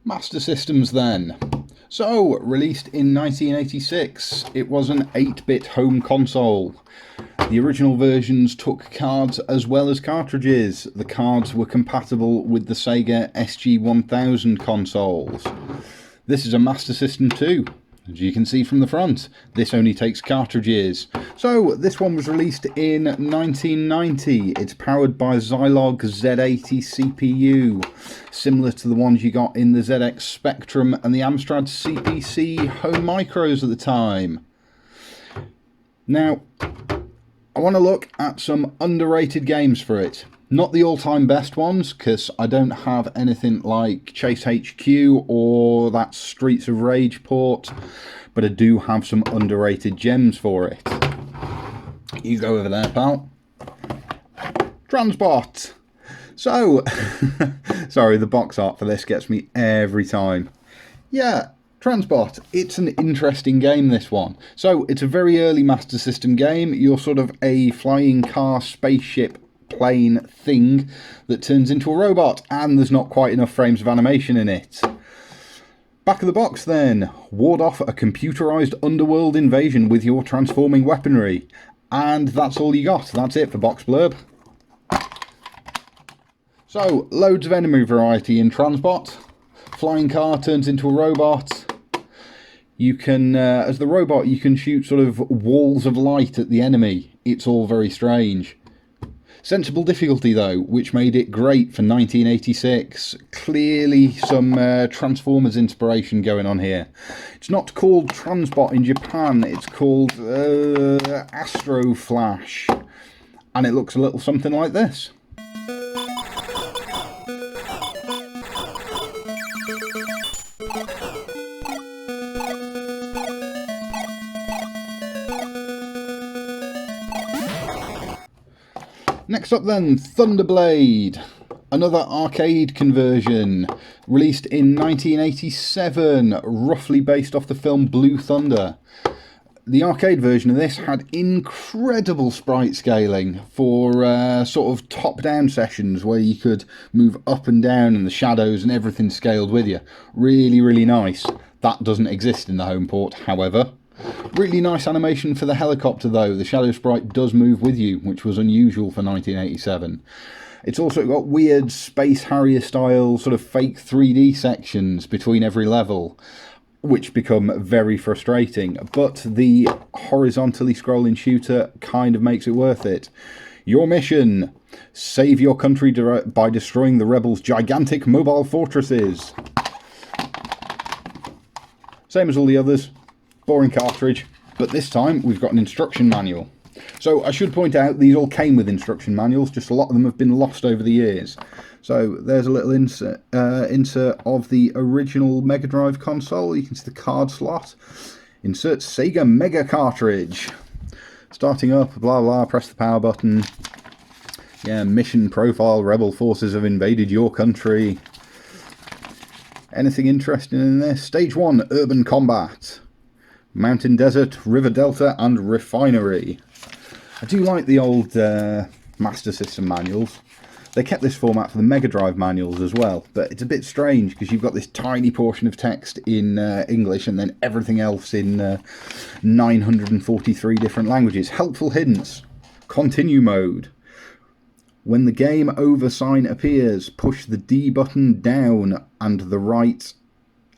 Master Systems then. So, released in 1986, it was an 8-bit home console. The original versions took cards as well as cartridges. The cards were compatible with the Sega SG-1000 consoles. This is a Master System 2. As you can see from the front, this only takes cartridges. So, this one was released in 1990. It's powered by Zilog Z80 CPU, similar to the ones you got in the ZX Spectrum and the Amstrad CPC home micros at the time. Now, I want to look at some underrated games for it. Not the all-time best ones, because I don't have anything like Chase HQ or that Streets of Rage port, but I do have some underrated gems for it. You go over there, pal. Transbot! So, sorry, the box art for this gets me every time. Yeah, Transbot, it's an interesting game, this one. So, it's a very early Master System game. You're sort of a flying car spaceship plane thing that turns into a robot, and there's not quite enough frames of animation in it. Back of the box then, ward off a computerized underworld invasion with your transforming weaponry, and that's all you got. That's it for box blurb. So, loads of enemy variety in Transbot. Flying car turns into a robot. You can, as the robot, you can shoot sort of walls of light at the enemy. It's all very strange. Sensible difficulty though, which made it great for 1986. Clearly some Transformers inspiration going on here. It's not called Transbot in Japan, it's called Astro Flash. And it looks a little something like this. Next up then, Thunderblade, another arcade conversion, released in 1987, roughly based off the film Blue Thunder. The arcade version of this had incredible sprite scaling for sort of top-down sessions where you could move up and down and the shadows and everything scaled with you. Really, really nice. That doesn't exist in the home port, however. Really nice animation for the helicopter though. The shadow sprite does move with you, which was unusual for 1987. It's also got weird Space Harrier style sort of fake 3D sections between every level, which become very frustrating, but the horizontally scrolling shooter kind of makes it worth it. Your mission: save your country by destroying the rebels' gigantic mobile fortresses. Same as all the others. Boring cartridge, but this time we've got an instruction manual. So I should point out these all came with instruction manuals, just a lot of them have been lost over the years. So there's a little insert of the original Mega Drive console. You can see the card slot. Insert Sega Mega cartridge. Starting up, blah blah, press the power button. Yeah, mission profile, rebel forces have invaded your country. Anything interesting in this? Stage 1, urban combat. Mountain Desert, River Delta and Refinery. I do like the old Master System manuals. They kept this format for the Mega Drive manuals as well, but it's a bit strange because you've got this tiny portion of text in English and then everything else in 943 different languages. Helpful hints. Continue mode. When the game over sign appears, push the D button down and the right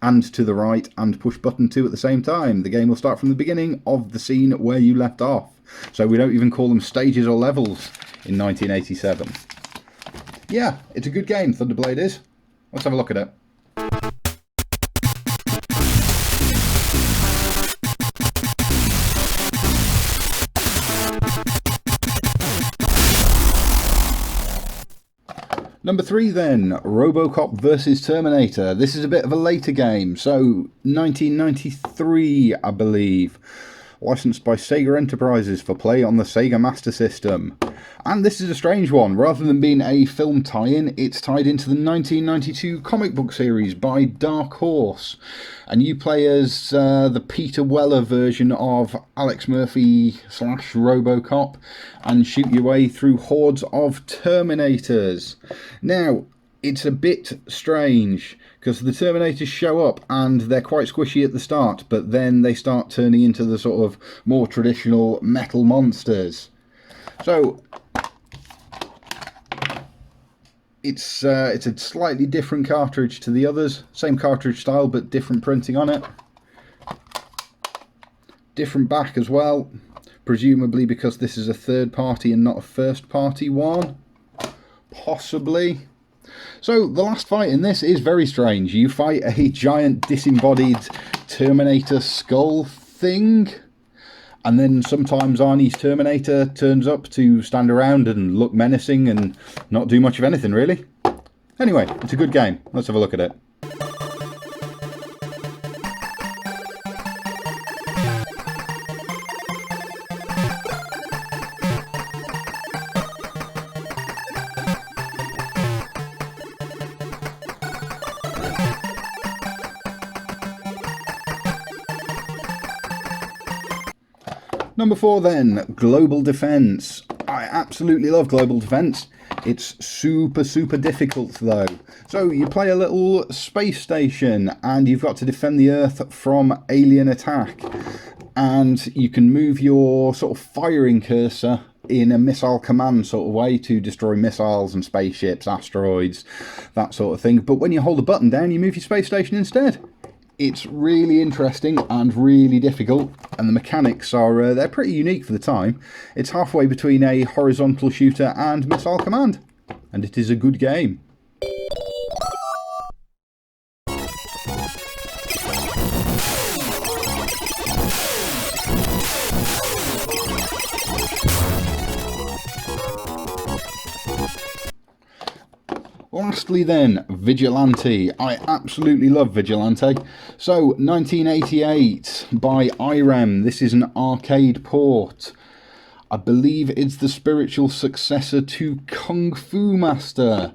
and to the right and push button 2 at the same time. The game will start from the beginning of the scene where you left off. So we don't even call them stages or levels in 1987. Yeah, it's a good game, Thunderblade is. Let's have a look at it. Number 3 then, Robocop vs Terminator. This is a bit of a later game, so 1993 I believe. Licensed by Sega Enterprises for play on the Sega Master System. And this is a strange one. Rather than being a film tie-in, it's tied into the 1992 comic book series by Dark Horse. And you play as the Peter Weller version of Alex Murphy / Robocop and shoot your way through hordes of Terminators. Now, it's a bit strange because the Terminators show up and they're quite squishy at the start, but then they start turning into the sort of more traditional metal monsters. So it's a slightly different cartridge to the others. Same cartridge style, but different printing on it. Different back as well, presumably because this is a third party and not a first party one. Possibly. So the last fight in this is very strange. You fight a giant disembodied Terminator skull thing, and then sometimes Arnie's Terminator turns up to stand around and look menacing and not do much of anything really. Anyway, it's a good game. Let's have a look at it. Number 4 then, Global Defence. I absolutely love Global Defence. It's super difficult though. So you play a little space station and you've got to defend the Earth from alien attack. And you can move your sort of firing cursor in a missile command sort of way to destroy missiles and spaceships, asteroids, that sort of thing. But when you hold the button down, you move your space station instead. It's really interesting and really difficult, and the mechanics are they're pretty unique for the time. It's halfway between a horizontal shooter and missile command, and it is a good game. Lastly then, Vigilante. I absolutely love Vigilante. So, 1988 by IREM. This is an arcade port. I believe it's the spiritual successor to Kung Fu Master.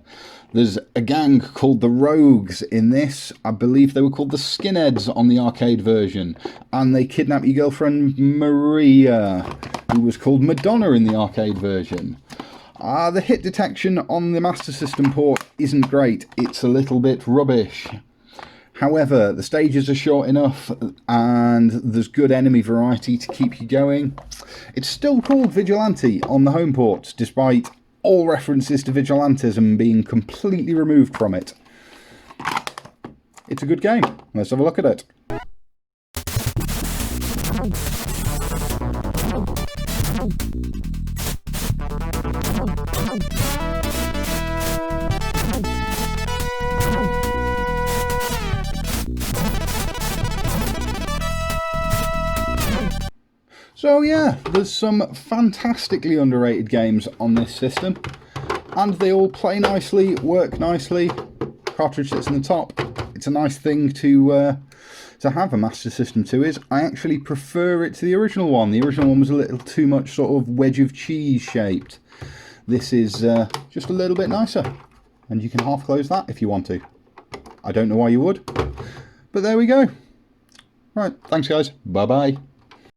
There's a gang called the Rogues in this. I believe they were called the Skinheads on the arcade version. And they kidnap your girlfriend Maria, who was called Madonna in the arcade version. The hit detection on the Master System port isn't great. It's a little bit rubbish. However, the stages are short enough and there's good enemy variety to keep you going. It's still called Vigilante on the home port, despite all references to vigilantism being completely removed from it. It's a good game. Let's have a look at it. So yeah, there's some fantastically underrated games on this system, and they all play nicely, work nicely. Cartridge sits in the top. It's a nice thing to have a Master System 2 is. I actually prefer it to the original one. The original one was a little too much sort of wedge of cheese shaped. This is just a little bit nicer, and you can half close that if you want to. I don't know why you would, but there we go. Right, thanks guys, bye bye.